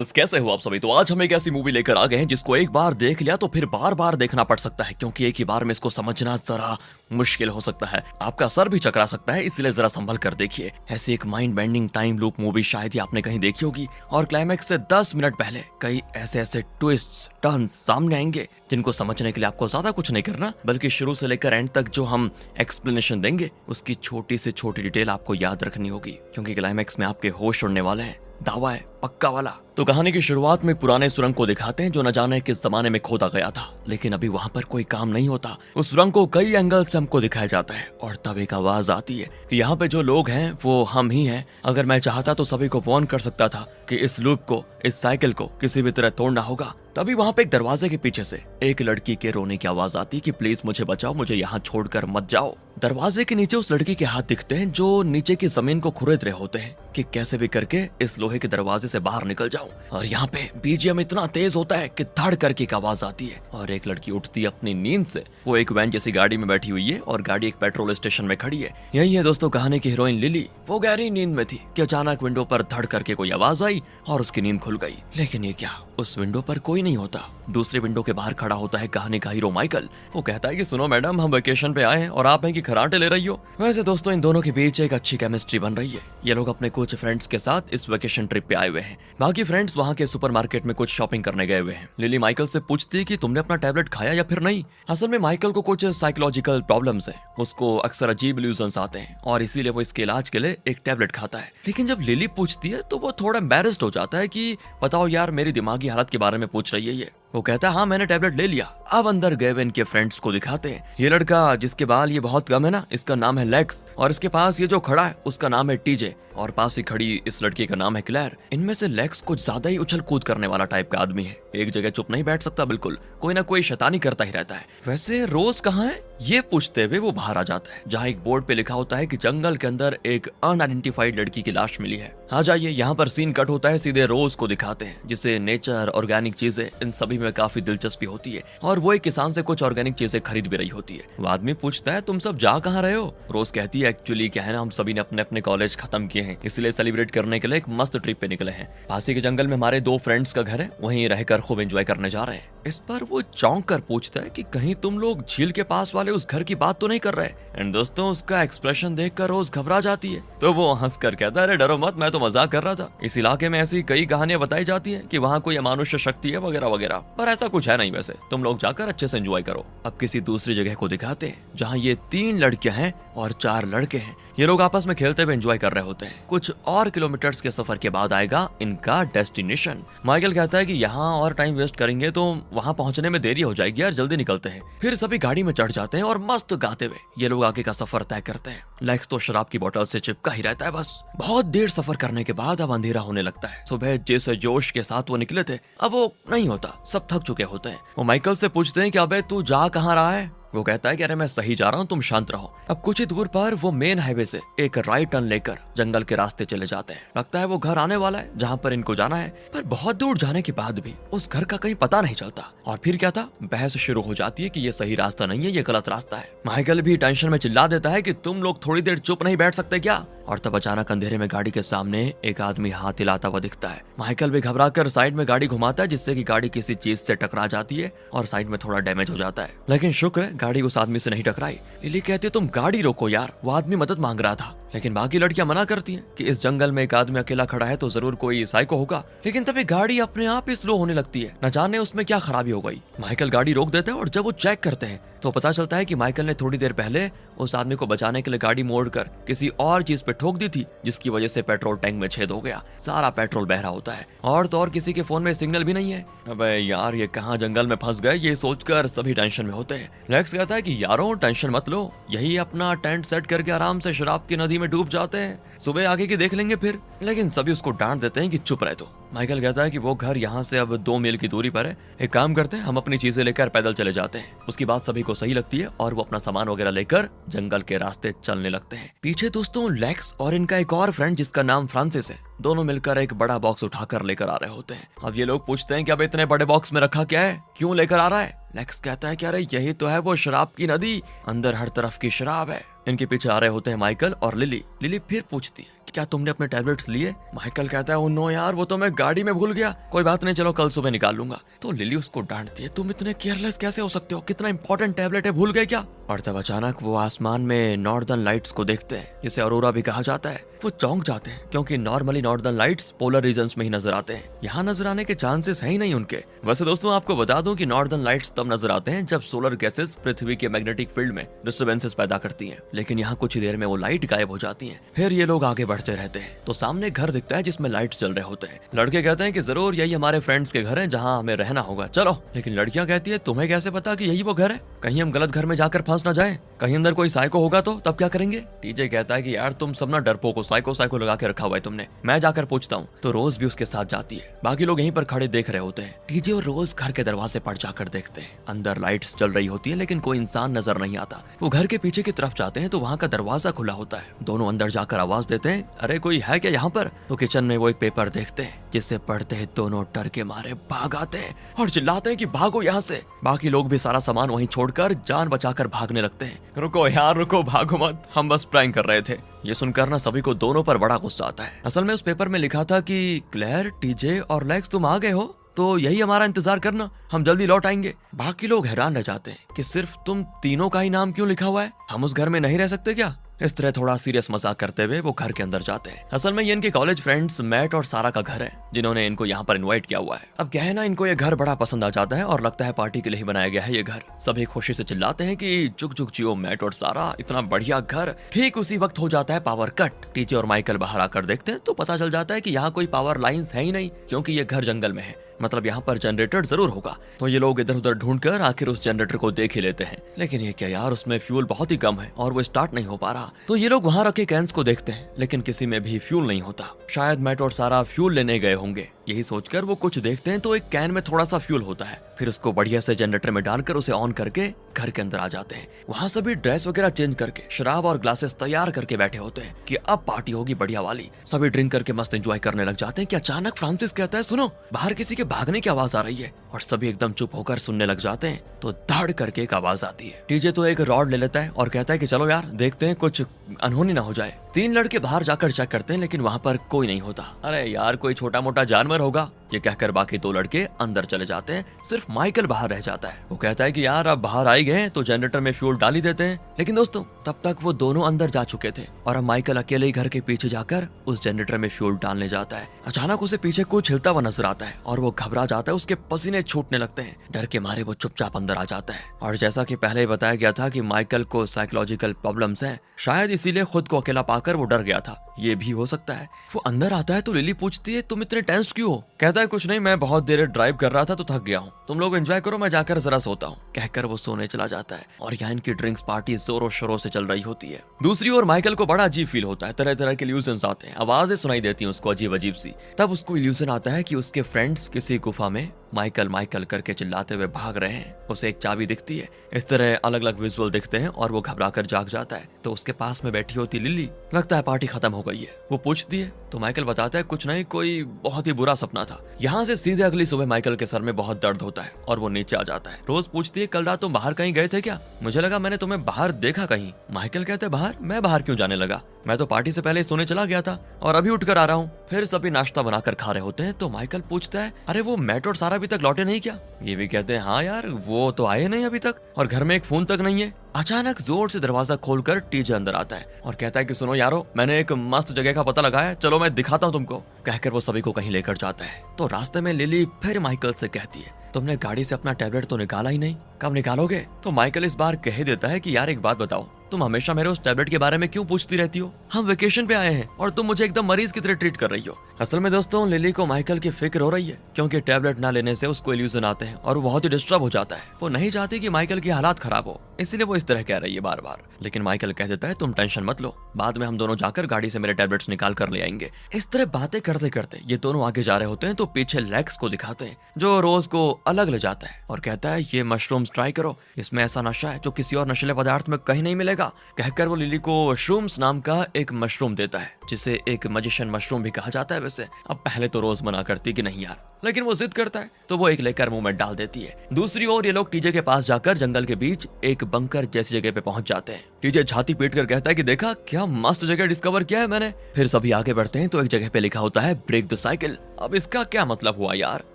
बस कैसे हो आप सभी। तो आज हम एक ऐसी मूवी लेकर आ गए हैं जिसको एक बार देख लिया तो फिर बार बार देखना पड़ सकता है, क्योंकि एक ही बार में इसको समझना जरा मुश्किल हो सकता है, आपका सर भी चकरा सकता है। इसलिए जरा संभल कर देखिए। ऐसी एक mind bending time loop movie शायद ही आपने कहीं देखी होगी, और क्लाइमैक्स से 10 मिनट पहले कई ऐसे ऐसे ट्विस्ट टर्न सामने आएंगे जिनको समझने के लिए आपको ज्यादा कुछ नहीं करना, बल्कि शुरू से लेकर एंड तक जो हम एक्सप्लेनेशन देंगे उसकी छोटी से छोटी डिटेल आपको याद रखनी होगी, क्योंकि क्लाइमैक्स में आपके होश उड़ने वाले हैं। दावा है पक्का वाला। तो कहानी की शुरुआत में पुराने सुरंग को दिखाते हैं जो न जाने किस जमाने में खोदा गया था, लेकिन अभी वहां पर कोई काम नहीं होता। उस सुरंग को कई एंगल से हमको दिखाया जाता है और तब एक आवाज आती है कि यहाँ पे जो लोग हैं वो हम ही हैं। अगर मैं चाहता तो सभी को वार्न कर सकता था कि इस लूप को, इस साइकिल को किसी भी तरह तोड़ना होगा। तभी वहां पे एक दरवाजे के पीछे से एक लड़की के रोने की आवाज आती कि प्लीज मुझे बचाओ, मुझे यहाँ छोड़कर मत जाओ। दरवाजे के नीचे उस लड़की के हाथ दिखते हैं जो नीचे की जमीन को खुरेद रहे होते हैं कि कैसे भी करके इस लोहे के दरवाजे से बाहर निकल जाऊं। और यहाँ पे बीजीएम इतना तेज होता है कि धड़ करके एक आवाज आती है और एक लड़की उठती है अपनी नींद से। वो एक वैन जैसी गाड़ी में बैठी हुई है और गाड़ी एक पेट्रोल स्टेशन में खड़ी है। यही है दोस्तों कहानी की हीरोइन लिली। वो गहरी नींद में थी कि अचानक विंडो पर धड़ करके कोई आवाज आई और उसकी नींद खुल गई। लेकिन ये क्या, उस विंडो पर कोई नहीं होता। दूसरे विंडो के बाहर खड़ा होता है कहानी का हीरो माइकल। वो कहता है कि सुनो मैडम, हम वेकेशन पे आए हैं और आप हैं कि खराटे ले रही हो। वैसे दोस्तों इन दोनों के बीच एक अच्छी केमिस्ट्री बन रही है। ये लोग अपने कुछ फ्रेंड्स के साथ इस वेकेशन ट्रिप पे आए हुए हैं। बाकी फ्रेंड्स वहाँ के सुपरमार्केट में कुछ शॉपिंग करने गए हुए हैं। लिली माइकल से पूछती है कि तुमने अपना टैबलेट खाया या फिर नहीं। असल में माइकल को कुछ साइकोलॉजिकल प्रॉब्लम्स है, उसको अक्सर अजीब इल्यूजन्स आते हैं और इसीलिए वो इसके इलाज के लिए एक टैबलेट खाता है। लेकिन जब लिली पूछती है तो वो थोड़ा एम्बैरेस्ड हो जाता है कि बताओ यार, मेरी दिमागी हालत के बारे में पूछ रही है ये। वो कहता है हाँ मैंने टैबलेट ले लिया। अब अंदर गए हुए इनके फ्रेंड्स को दिखाते हैं। ये लड़का जिसके बाल ये बहुत कम है ना, इसका नाम है लेक्स, और इसके पास ये जो खड़ा है उसका नाम है टीजे, और पास ही खड़ी इस लड़की का नाम है क्लेयर। इनमें से लेक्स कुछ ज्यादा ही उछल कूद करने वाला टाइप का आदमी है, एक जगह चुप नहीं बैठ सकता, बिल्कुल कोई ना कोई शैतानी करता ही रहता है। वैसे रोज कहाँ है ये पूछते हुए वो बाहर आ जाता है, जहाँ एक बोर्ड पे लिखा होता है कि जंगल के अंदर एक अनआइडेंटिफाइड लड़की की लाश मिली है। आ जाइए। यहाँ पर सीन कट होता है, सीधे रोज को दिखाते हैं जिसे नेचर, ऑर्गेनिक चीजें, इन सभी में काफी दिलचस्पी होती है, और वो एक किसान से कुछ ऑर्गेनिक चीजें खरीद भी रही होती है। वो आदमी पूछता है तुम सब जा कहाँ रहे हो। रोज कहती है एक्चुअली क्या है ना, हम सभी ने अपने अपने कॉलेज खत्म किए हैं, इसलिए सेलिब्रेट करने के लिए एक मस्त ट्रिप पे निकले हैं। पासी के जंगल में हमारे 2 फ्रेंड्स का घर है, वहीं रहकर खूब एंजॉय करने जा रहे हैं। इस पर वो चौंक कर पूछता है कि कहीं तुम लोग झील के पास वाले उस घर की बात तो नहीं कर रहे। एंड दोस्तों उसका एक्सप्रेशन देखकर रोज घबरा जाती है, तो वो हंस कर कहता है अरे डरो मत, मैं तो मजाक कर रहा था। इस इलाके में ऐसी कई कहानियां बताई जाती हैं कि वहाँ कोई अमानुष्य शक्ति है वगैरह वगैरह, पर ऐसा कुछ है नहीं। वैसे तुम लोग जाकर अच्छे से एंजॉय करो। अब किसी दूसरी जगह को दिखाते हैं जहाँ ये 3 लड़कियां हैं और 4 लड़के हैं। ये लोग आपस में खेलते हुए एंजॉय कर रहे होते हैं। कुछ और किलोमीटर्स के सफर के बाद आएगा इनका डेस्टिनेशन। माइकल कहता है कि यहाँ और टाइम वेस्ट करेंगे तो वहाँ पहुँचने में देरी हो जाएगी यार, जल्दी निकलते हैं। फिर सभी गाड़ी में चढ़ जाते हैं और मस्त गाते हुए ये लोग आगे का सफर तय करते हैं। लेक्स तो शराब की बोतल से चिपका ही रहता है बस। बहुत देर सफर करने के बाद अब अंधेरा होने लगता है। सुबह जैसे जोश के साथ वो निकले थे अब वो नहीं होता, सब थक चुके होते हैं। वो माइकल से पूछते हैं कि अबे तू जा कहाँ रहा है। वो कहता है कि अरे मैं सही जा रहा हूँ, तुम शांत रहो। अब कुछ ही दूर पर वो मेन हाईवे से एक राइट टर्न लेकर जंगल के रास्ते चले जाते हैं। लगता है वो घर आने वाला है जहाँ पर इनको जाना है, पर बहुत दूर जाने के बाद भी उस घर का कहीं पता नहीं चलता। और फिर क्या था, बहस शुरू हो जाती है कि ये सही रास्ता नहीं है, ये गलत रास्ता है। माइकल भी टेंशन में चिल्ला देता है कि तुम लोग थोड़ी देर चुप नहीं बैठ सकते क्या। और तब अचानक अंधेरे में गाड़ी के सामने एक आदमी हाथ हिलाता हुआ दिखता है। माइकल भी घबरा कर साइड में गाड़ी घुमाता है, जिससे कि गाड़ी किसी चीज से टकरा जाती है और साइड में थोड़ा डैमेज हो जाता है। लेकिन शुक्र है गाड़ी उस आदमी से नहीं टकराई। लिली कहती है तुम गाड़ी रोको यार, वो आदमी मदद मांग रहा था। लेकिन बाकी लड़कियां मना करती हैं कि इस जंगल में एक आदमी अकेला खड़ा है तो जरूर कोई साइको होगा। लेकिन तभी गाड़ी अपने आप ही स्लो होने लगती है, न जाने उसमें क्या खराबी हो गई। माइकल गाड़ी रोक देता है और जब वो चेक करते हैं तो पता चलता है कि माइकल ने थोड़ी देर पहले उस आदमी को बचाने के लिए गाड़ी मोड़कर किसी और चीज पे ठोक दी थी, जिसकी वजह से पेट्रोल टैंक में छेद हो गया। सारा पेट्रोल बह रहा होता है और तो और किसी के फोन में सिग्नल भी नहीं है। अबे यार ये कहाँ जंगल में फंस गए, ये सोचकर सभी टेंशन में होते हैं। लेक्स कहता है कि यारों टेंशन मत लो, यही अपना टेंट सेट करके आराम से शराब की नदी में डूब जाते हैं, सुबह आगे की देख लेंगे फिर। लेकिन सभी उसको डांट देते हैं कि चुप रहे। तो माइकल कहता है कि वो घर यहाँ से अब 2 मील की दूरी पर है, एक काम करते हैं हम अपनी चीजें लेकर पैदल चले जाते हैं। उसकी बात सभी को सही लगती है और वो अपना सामान वगैरह लेकर जंगल के रास्ते चलने लगते हैं। पीछे दोस्तों लेक्स और इनका एक और फ्रेंड जिसका नाम फ्रांसिस है, दोनों मिलकर एक बड़ा बॉक्स उठाकर लेकर आ रहे होते हैं। अब ये लोग पूछते हैं कि अब इतने बड़े बॉक्स में रखा क्या है, क्यों लेकर आ रहा है। लेक्स कहता है कि अरे यही तो है वो शराब की नदी, अंदर हर तरफ की शराब है। इनके पीछे आ रहे होते हैं माइकल और लिली। लिली फिर पूछती है क्या तुमने अपने टैबलेट्स लिए? माइकल कहता है, ओ नो यार, वो तो मैं गाड़ी में भूल गया। कोई बात नहीं, चलो कल सुबह निकाल लूंगा। तो लिली उसको डांटती है, तुम इतने केयरलेस कैसे हो सकते हो? कितना इंपॉर्टेंट टैबलेट है, भूल गए क्या? और तब अचानक वो आसमान में नॉर्दर्न लाइट्स को देखते हैं, जिसे अरोरा भी कहा जाता है। वो चौंक जाते हैं क्योंकि normally northern lights polar regions में ही नजर आते हैं, यहाँ नजर आने के चांसेस है ही नहीं उनके। वैसे दोस्तों आपको बता दूं कि नॉर्दर्न लाइट्स तब नजर आते हैं जब सोलर गैसेस पृथ्वी के मैग्नेटिक फील्ड में डिस्टर्बेंसेस पैदा करती हैं, लेकिन यहाँ कुछ ही देर में वो लाइट गायब हो जाती हैं। फिर ये लोग आगे बढ़ते रहते हैं तो सामने घर दिखता है जिसमें लाइट्स जल रहे होते हैं। लड़के कहते हैं कि जरूर यही हमारे फ्रेंड्स के घर है जहाँ हमें रहना होगा, चलो। लेकिन लड़कियां कहती है, तुम्हें कैसे पता कि यही वो घर है? कहीं हम गलत घर में जाकर फंस ना जाए, कहीं अंदर कोई साइको होगा तो तब क्या करेंगे? टीजे कहता है कि यार तुम सब ना डरपोक हो, साइको साइको लगा के रखा हुआ है तुमने, मैं जाकर पूछता हूँ। तो रोज भी उसके साथ जाती है। बाकी लोग यहीं पर खड़े देख रहे होते हैं। टीजे और रोज घर के दरवाजे पर जाकर देखते हैं, अंदर लाइट्स जल रही होती है लेकिन कोई इंसान नजर नहीं आता। वो घर के पीछे की तरफ जाते हैं तो वहाँ का दरवाजा खुला होता है। दोनों अंदर जाकर आवाज देते हैं, अरे कोई है क्या यहाँ पर? तो किचन में वो एक पेपर देखते हैं जिससे पढ़ते हैं दोनों डर के मारे भाग आते हैं और चिल्लाते हैं कि भागो यहाँ से। बाकी लोग भी सारा सामान वहीं छोड़कर जान बचाकर भागने लगते हैं। रुको यार रुको, भागो मत, हम बस प्रैंक कर रहे थे। ये सुनकर ना सभी को दोनों पर बड़ा गुस्सा आता है। असल में उस पेपर में लिखा था कि क्लेयर, टीजे और लेक्स तुम आ गए हो तो यही हमारा इंतजार करना, हम जल्दी लौट आएंगे। बाकी लोग हैरान रह जाते हैं कि सिर्फ तुम तीनों का ही नाम क्यों लिखा हुआ है, हम उस घर में नहीं रह सकते क्या? इस तरह थोड़ा सीरियस मजाक करते हुए वो घर के अंदर जाते हैं। असल में ये इनके कॉलेज फ्रेंड्स मैट और सारा का घर है जिन्होंने इनको यहाँ पर इनवाइट किया हुआ है। अब क्या है ना, इनको ये घर बड़ा पसंद आ जाता है और लगता है पार्टी के लिए ही बनाया गया है ये घर। सभी खुशी से चिल्लाते हैं कि चुक चुक जियो मैट और सारा, इतना बढ़िया घर। ठीक उसी वक्त हो जाता है पावर कट। टीचे और माइकल बाहर आकर देखते हैं तो पता चल जाता है कि यहाँ कोई पावर लाइंस है ही नहीं, क्योंकि ये घर जंगल में है, मतलब यहाँ पर जनरेटर जरूर होगा। तो ये लोग इधर उधर ढूंढकर आखिर उस जनरेटर को देख ही लेते हैं, लेकिन ये क्या यार, उसमें फ्यूल बहुत ही कम है और वो स्टार्ट नहीं हो पा रहा। तो ये लोग वहाँ रखे कैंस को देखते हैं लेकिन किसी में भी फ्यूल नहीं होता। शायद मैट और सारा फ्यूल लेने गए होंगे। यही सोचकर वो कुछ देखते हैं तो एक कैन में थोड़ा सा फ्यूल होता है। फिर उसको बढ़िया से जनरेटर में डालकर उसे ऑन करके घर के अंदर आ जाते हैं। वहाँ सभी ड्रेस वगैरह चेंज करके शराब और ग्लासेस तैयार करके बैठे होते हैं कि अब पार्टी होगी बढ़िया वाली। सभी ड्रिंक करके मस्त एंजॉय करने लग जाते हैं कि अचानक फ्रांसिस कहता है, सुनो, बाहर किसी के भागने की आवाज आ रही है। और सभी एकदम चुप होकर सुनने लग जाते हैं तो धड़ करके एक आवाज आती है। टीजे तो एक रॉड ले लेता है और कहता है कि चलो यार देखते हैं कुछ अनहोनी ना हो जाए। तीन लड़के बाहर जाकर चेक करते हैं लेकिन वहाँ पर कोई नहीं होता। अरे यार कोई छोटा मोटा जानवर होगा, ये कहकर बाकी दो लड़के अंदर चले जाते हैं। सिर्फ माइकल बाहर रह जाता है। वो कहता है कि यार अब बाहर आई गए तो जनरेटर में फ्यूल डाल ही देते हैं। लेकिन दोस्तों तब तक वो दोनों अंदर जा चुके थे और अब माइकल अकेले ही घर के पीछे जाकर उस जनरेटर में फ्यूल डालने जाता है। अचानक उसे पीछे कुछ हिलता हुआ नजर आता है और वो घबरा जाता है, उसके पसीने छूटने लगते हैं। डर के मारे वो चुपचाप अंदर आ जाता है। और जैसा कि पहले ही बताया गया था कि माइकल को साइकोलॉजिकल प्रॉब्लम्स हैं, शायद इसीलिए खुद को अकेला पाकर वो डर गया था, ये भी हो सकता है। वो अंदर आता है तो लिली पूछती है, तुम इतने टेंस्ड क्यों हो? कहता है कुछ नहीं, मैं बहुत देर ड्राइव कर रहा था तो थक गया हूँ, तुम लोग एंजॉय करो, मैं जाकर जरा सोता हूँ। कहकर वो सोने चला जाता है और यहाँ इनकी ड्रिंक्स पार्टी जोरों शोरों से चल रही होती है। दूसरी ओर माइकल को बड़ा अजीब फील होता है, तरह तरह के इल्यूजन्स आते हैं, आवाजें सुनाई देती हैं उसको अजीब अजीब सी। तब उसको इल्यूजन आता है कि उसके फ्रेंड्स किसी गुफा में माइकल माइकल करके चिल्लाते हुए भाग रहे हैं। उसे एक चाबी दिखती है। इस तरह अलग अलग विजुअल दिखते हैं और वो घबरा कर जाग जाता है। तो उसके पास में बैठी होती लिली, लगता है पार्टी खत्म हो गई है। वो पूछती है तो माइकल बताता है कुछ नहीं, कोई बहुत ही बुरा सपना था। यहाँ से सीधे अगली सुबह माइकल के सर में बहुत दर्द होता है और वो नीचे आ जाता है। रोज पूछती है कल रात तुम बाहर कहीं गए थे क्या? मुझे लगा मैंने तुम्हें बाहर देखा कहीं। माइकल कहते हैं बाहर? मैं बाहर क्यों जाने लगा, मैं तो पार्टी से पहले सोने चला गया था और अभी उठकर आ रहा हूँ। फिर सभी नाश्ता बनाकर खा रहे होते हैं तो माइकल पूछता है अरे वो मैट और सारा अभी तक लौटे नहीं क्या? ये भी कहते हैं हाँ यार वो तो आए नहीं अभी तक, और घर में एक फोन तक नहीं है। अचानक जोर से दरवाजा खोलकर टीजे अंदर आता है और कहता है कि सुनो यारो, मैंने एक मस्त जगह का पता लगाया है, चलो मैं दिखाता हूँ तुमको। कहकर वो सभी को कहीं लेकर जाता है। तो रास्ते में लिली फिर माइकल से कहती है तुमने गाड़ी से अपना टैबलेट तो निकाला ही नहीं, कब निकालोगे? तो माइकल इस बार कह देता है कि यार एक बात बताओ, तुम हमेशा मेरे उस टैबलेट के बारे में क्यों पूछती रहती हो? हम वेकेशन पे आए हैं और तुम मुझे एकदम मरीज की तरह ट्रीट कर रही हो। असल में दोस्तों लिली को माइकल की फिक्र हो रही है क्योंकि टैबलेट ना लेने से उसको इल्यूजन आते हैं और वो बहुत ही डिस्टर्ब हो जाता है। वो नहीं चाहती कि माइकल की हालात खराब हो, इसीलिए वो इस तरह कह रही है बार बार। लेकिन माइकल कह देता है तुम टेंशन मत लो, बाद में हम दोनों जाकर गाड़ी से मेरे टैबलेट्स निकाल कर ले आएंगे। इस तरह बातें करते करते ये दोनों आगे जा रहे होते हैं तो पीछे लेक्स को दिखाते हैं जो रोज को अलग ले जाता है और कहता है ये मशरूम्स ट्राई करो, इसमें ऐसा नशा है जो किसी और नशीले पदार्थ में कहीं नहीं मिलेगा। कहकर वो लिली को श्रूम्स नाम का एक मशरूम देता है जिसे एक मजिशियन मशरूम भी कहा जाता है। वैसे अब पहले तो रोज मना करती कि नहीं यार लेकिन वो जिद करता है तो वो एक लेकर मुंह में डाल देती है। दूसरी ओर ये लोग टीजे के पास जाकर जंगल के बीच एक बंकर जैसी जगह पे पहुंच जाते हैं। टीजे छाती पीट कर कहता है कि देखा क्या मस्त जगह डिस्कवर किया है मैंने। फिर सभी आगे बढ़ते हैं तो एक जगह पे लिखा होता है ब्रेक द साइकिल। अब इसका क्या मतलब हुआ यार?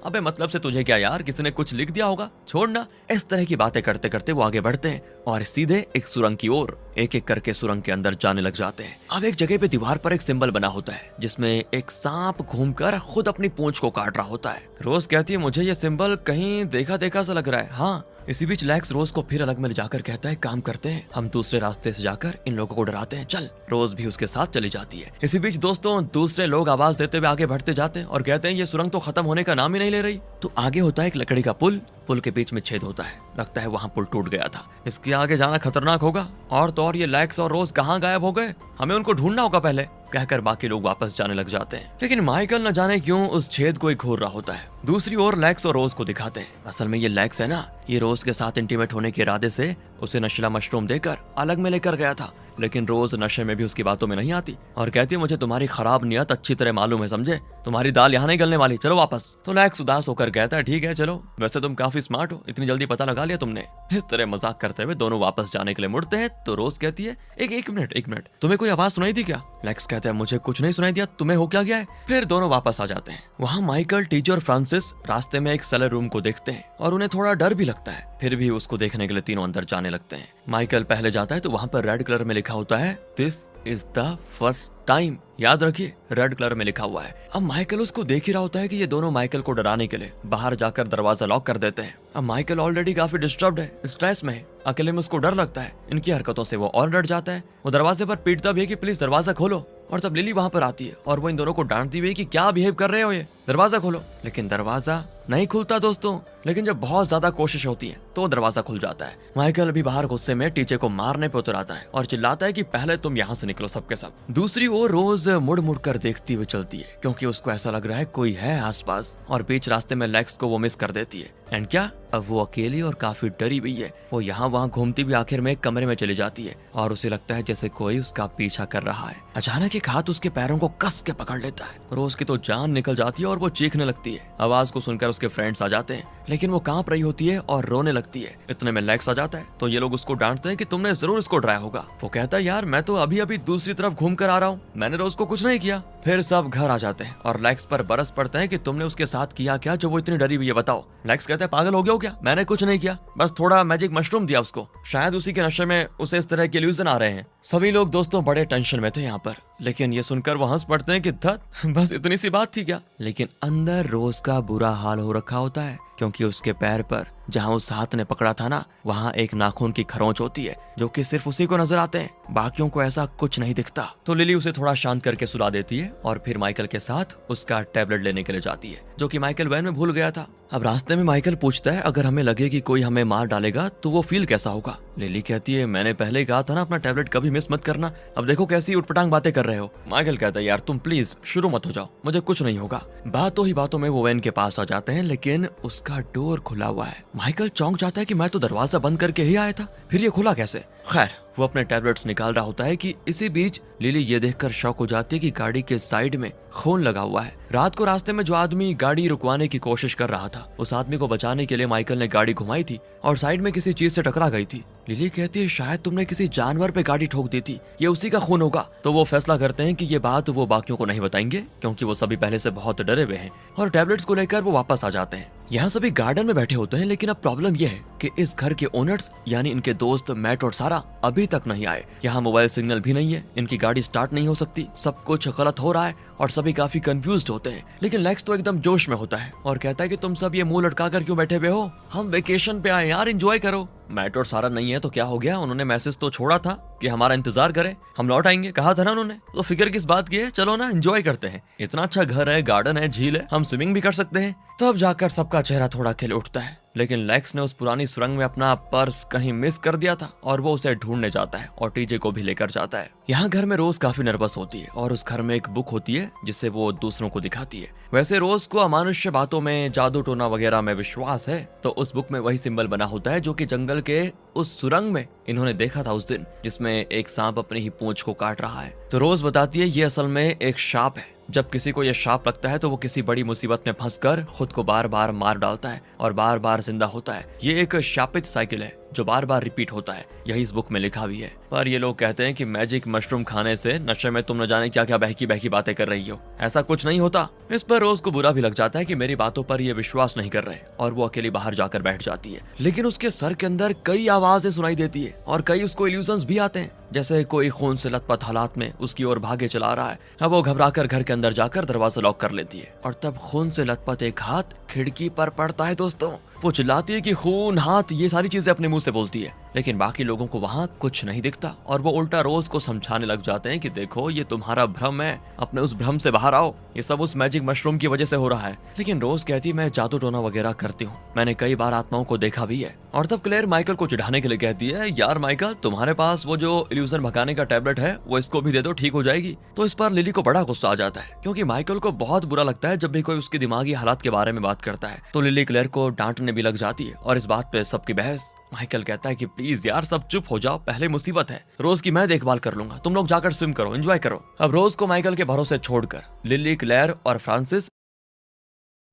अबे मतलब से तुझे क्या यार, किसी ने कुछ लिख दिया होगा, छोड़ना। इस तरह की बातें करते करते वो आगे बढ़ते हैं और सीधे एक सुरंग की ओर एक एक करके सुरंग के अंदर जाने लग जाते हैं। अब एक जगह पे दीवार पर एक सिंबल बना होता है जिसमें एक सांप घूमकर खुद अपनी पूंछ को काट रहा होता है। रोज कहती है मुझे ये सिंबल कहीं देखा देखा सा लग रहा है। हाँ, इसी बीच लैक्स रोज को फिर अलग में ले जाकर कहता है काम करते हैं, हम दूसरे रास्ते से जाकर इन लोगों को डराते हैं, चल। रोज भी उसके साथ चली जाती है। इसी बीच दोस्तों दूसरे लोग आवाज देते हुए आगे बढ़ते जाते हैं और कहते हैं ये सुरंग तो खत्म होने का नाम ही नहीं ले रही। तो आगे होता है एक लकड़ी का पुल, पुल के बीच में छेद होता है, लगता है वहाँ पुल टूट गया था, इसके आगे जाना खतरनाक होगा। और तो और ये लैक्स और रोज कहाँ गायब हो गए, हमें उनको ढूंढना होगा पहले, कहकर बाकी लोग वापस जाने लग जाते हैं। लेकिन माइकल न जाने क्यों उस छेद को ही घूर रहा होता है। दूसरी ओर लैक्स और रोज को दिखाते हैं। असल में ये लैक्स है ना, ये रोज के साथ इंटीमेट होने के इरादे से उसे नशीला मशरूम देकर अलग में लेकर गया था। लेकिन रोज नशे में भी उसकी बातों में नहीं आती और कहती है मुझे तुम्हारी खराब नियत अच्छी तरह मालूम है, समझे, तुम्हारी दाल यहाँ नहीं गलने वाली, चलो वापस। तो लैक्स उदास होकर कहता है ठीक है चलो, वैसे तुम काफी स्मार्ट हो, इतनी जल्दी पता लगा लिया तुमने। इस तरह मजाक करते हुए दोनों वापस जाने के लिए मुड़ते हैं तो रोज कहती है एक मिनट, तुम्हें कोई आवाज सुनाई थी क्या? लैक्स कहता है मुझे कुछ नहीं सुनाई दिया, तुम्हें हो क्या गया है? फिर दोनों वापस आ जाते हैं। वहाँ माइकल, टीचर और फ्रांसिस रास्ते में एक सेलर रूम को देखते हैं और उन्हें थोड़ा डर भी लगता है। फिर भी उसको देखने के लिए तीनों अंदर जाने लगते हैं। माइकल पहले जाता है तो वहाँ पर रेड कलर में लिखा होता है this is the first time. याद रखिए रेड कलर में लिखा हुआ है। अब माइकल उसको देख ही रहा होता है कि ये दोनों माइकल को डराने के लिए बाहर जाकर दरवाजा लॉक कर देते हैं। अब माइकल ऑलरेडी काफी डिस्टर्ब्ड है, स्ट्रेस में है, अकेले में उसको डर लगता है। इनकी हरकतों से वो और डर जाता है। वो दरवाजे पर पीटता भी है कि प्लीज दरवाजा खोलो। और तब लिली वहां पर आती है और वो इन दोनों को डांटती हुई कि क्या बिहेव कर रहे हो, ये दरवाजा खोलो। लेकिन दरवाजा नहीं खुलता दोस्तों। लेकिन जब बहुत ज्यादा कोशिश होती है तो दरवाजा खुल जाता है। माइकल भी बाहर गुस्से में टीचर को मारने पे उतर आता है और चिल्लाता है कि पहले तुम यहाँ से निकलो सबके सब। दूसरी ओर रोज मुड़ मुड़ कर देखती हुई चलती है क्योंकि उसको ऐसा लग रहा है कोई है आसपास। और बीच रास्ते में लैक्स को वो मिस कर देती है। एंड क्या, अब वो अकेली और काफी डरी हुई है। वो यहाँ वहाँ घूमती भी आखिर में एक कमरे में चली जाती है और उसे लगता है जैसे कोई उसका पीछा कर रहा है। अचानक एक हाथ उसके पैरों को कस के पकड़ लेता है। रोज की तो जान निकल जाती है और वो चीखने लगती है। आवाज को सुनकर उसके फ्रेंड्स आ जाते हैं लेकिन वो कांप रही होती है और रोने लगती है। इतने में लैक्स आ जाता है तो ये लोग उसको डांटते हैं कि तुमने जरूर इसको डराया होगा। वो कहता है यार मैं तो अभी अभी दूसरी तरफ घूम कर आ रहा हूँ, मैंने रोज को कुछ नहीं किया। फिर सब घर आ जाते हैं और लैक्स पर बरस पड़ते हैं कि तुमने उसके साथ किया क्या जो वो इतनी डरी हुई है, बताओ। लैक्स कहता है पागल हो गया हो क्या, मैंने कुछ नहीं किया, बस थोड़ा मैजिक मशरूम दिया उसको, शायद उसी के नशे में उसे इस तरह के इल्यूजन आ रहे हैं। सभी लोग दोस्तों बड़े टेंशन में थे यहाँ पर, लेकिन ये सुनकर वो हंस पड़ते हैं कि धत बस इतनी सी बात थी क्या। लेकिन अंदर रोज का बुरा हाल हो रखा होता है क्योंकि उसके पैर पर जहाँ उस हाथ ने पकड़ा था ना, वहाँ एक नाखून की खरोंच होती है जो कि सिर्फ उसी को नजर आते हैं, बाकियों को ऐसा कुछ नहीं दिखता। तो लिली उसे थोड़ा शांत करके सुला देती है और फिर माइकल के साथ उसका टैबलेट लेने के लिए जाती है जो कि माइकल वैन में भूल गया था। अब रास्ते में माइकल पूछता है अगर हमें लगे कि कोई हमें मार डालेगा तो वो फील कैसा होगा। लिली कहती है मैंने पहले ही कहा था ना अपना टैबलेट कभी मिस मत करना, अब देखो कैसी उटपटांग बातें कर रहे हो। माइकल कहता है यार तुम प्लीज शुरू मत हो जाओ, मुझे कुछ नहीं होगा। बातों ही बातों में वो वैन के पास आ जाते हैं लेकिन उसका डोर खुला हुआ है। माइकल चौंक जाता है कि मैं तो दरवाजा बंद करके ही आया था, फिर ये खुला कैसे। खैर वो अपने टैबलेट्स निकाल रहा होता है कि इसी बीच लिली ये देखकर शॉक हो जाती है कि गाड़ी के साइड में खून लगा हुआ है। रात को रास्ते में जो आदमी गाड़ी रुकवाने की कोशिश कर रहा था, उस आदमी को बचाने के लिए माइकल ने गाड़ी घुमाई थी और साइड में किसी चीज से टकरा गई थी। लिली कहती है शायद तुमने किसी जानवर पे गाड़ी ठोक दी थी, ये उसी का खून होगा। तो वो फैसला करते हैं कि ये बात वो बाकियों को नहीं बताएंगे क्योंकि वो सभी पहले से बहुत डरे हुए हैं और टैबलेट्स को लेकर वो वापस आ जाते हैं। यहाँ सभी गार्डन में बैठे होते हैं लेकिन अब प्रॉब्लम यह है कि इस घर के ओनर्स यानी इनके दोस्त मैट और सारा अभी तक नहीं आए। यहाँ मोबाइल सिग्नल भी नहीं है, इनकी गाड़ी स्टार्ट नहीं हो सकती, सब कुछ गलत हो रहा है और सभी काफी कंफ्यूज्ड होते हैं। लेकिन लैक्स तो एकदम जोश में होता है और कहता है कि तुम सब ये मुंह लटका कर क्यों बैठे हुए हो, हम वेकेशन पे आए यार, एंजॉय करो। मैट और सारा नहीं है तो क्या हो गया, उन्होंने मैसेज तो छोड़ा था कि हमारा इंतजार करें, हम लौट आएंगे, कहा था ना उन्होंने, तो फिक्र किस बात की है, चलो ना एंजॉय करते हैं, इतना अच्छा घर है, गार्डन है, झील है, हम स्विमिंग भी कर सकते हैं। तब जाकर सबका चेहरा थोड़ा खिल उठता है। लेकिन लैक्स ने उस पुरानी सुरंग में अपना पर्स कहीं मिस कर दिया था और वो उसे ढूंढने जाता है और टीजे को भी लेकर जाता है। यहाँ घर में रोज काफी नर्वस होती है और उस घर में एक बुक होती है जिसे वो दूसरों को दिखाती है। वैसे रोज को अमानुष्य बातों में, जादू टोना वगैरह में विश्वास है, तो उस बुक में वही सिंबल बना होता है जो कि जंगल के उस सुरंग में इन्होंने देखा था उस दिन, जिसमें एक सांप अपनी ही पूंछ को काट रहा है। तो रोज बताती है ये असल में एक शाप है। जब किसी को यह शाप लगता है तो वो किसी बड़ी मुसीबत में फंसकर खुद को बार बार मार डालता है और बार बार जिंदा होता है। ये एक शापित साइकिल है जो बार बार रिपीट होता है, यही इस बुक में लिखा भी है। पर ये लोग कहते हैं कि मैजिक मशरूम खाने से नशे में तुम न जाने क्या क्या बहकी बहकी बातें कर रही हो, ऐसा कुछ नहीं होता। इस पर रोज को बुरा भी लग जाता है कि मेरी बातों पर ये विश्वास नहीं कर रहे और वो अकेली बाहर जाकर बैठ जाती है। लेकिन उसके सर के अंदर कई आवाजें सुनाई देती है और कई उसको इल्यूजन्स भी आते हैं, जैसे कोई खून से लथपथ हालात में उसकी ओर भागे चला रहा है। अब वो घबराकर घर के अंदर जाकर दरवाजा लॉक कर लेती है और तब खून से लथपथ एक हाथ खिड़की पर पड़ता है। दोस्तों, वो चिल्लाती है कि खून, हाथ, ये सारी चीजें अपने मुंह से बोलती है, लेकिन बाकी लोगों को वहाँ कुछ नहीं दिखता और वो उल्टा रोज को समझाने लग जाते हैं कि देखो ये तुम्हारा भ्रम है, अपने उस भ्रम से बाहर आओ, ये सब उस मैजिक मशरूम की वजह से हो रहा है। लेकिन रोज कहती मैं जादू टोना वगैरह करती हूँ, मैंने कई बार आत्माओं को देखा भी है। और तब क्लेयर माइकल को चिढ़ाने के लिए कहती है यार माइकल, तुम्हारे पास वो जो इल्यूजन भगाने का टैबलेट है वो इसको भी दे दो, ठीक हो जाएगी। तो इस पर लिली को बड़ा गुस्सा आ जाता है क्योंकि माइकल को बहुत बुरा लगता है जब भी कोई उसकी दिमागी हालात के बारे में बात करता है। तो लिली क्लेयर को डांटने भी लग जाती है और इस बात पे सबकी बहस। माइकल कहता है कि प्लीज यार सब चुप हो जाओ, पहले मुसीबत है, रोज की मैं देखभाल कर लूंगा, तुम लोग जाकर स्विम करो, एंजॉय करो। अब रोज को माइकल के भरोसे छोड़कर लिली, क्लेयर और फ्रांसिस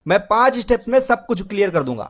मैं 5 स्टेप्स में सब कुछ क्लियर कर दूंगा।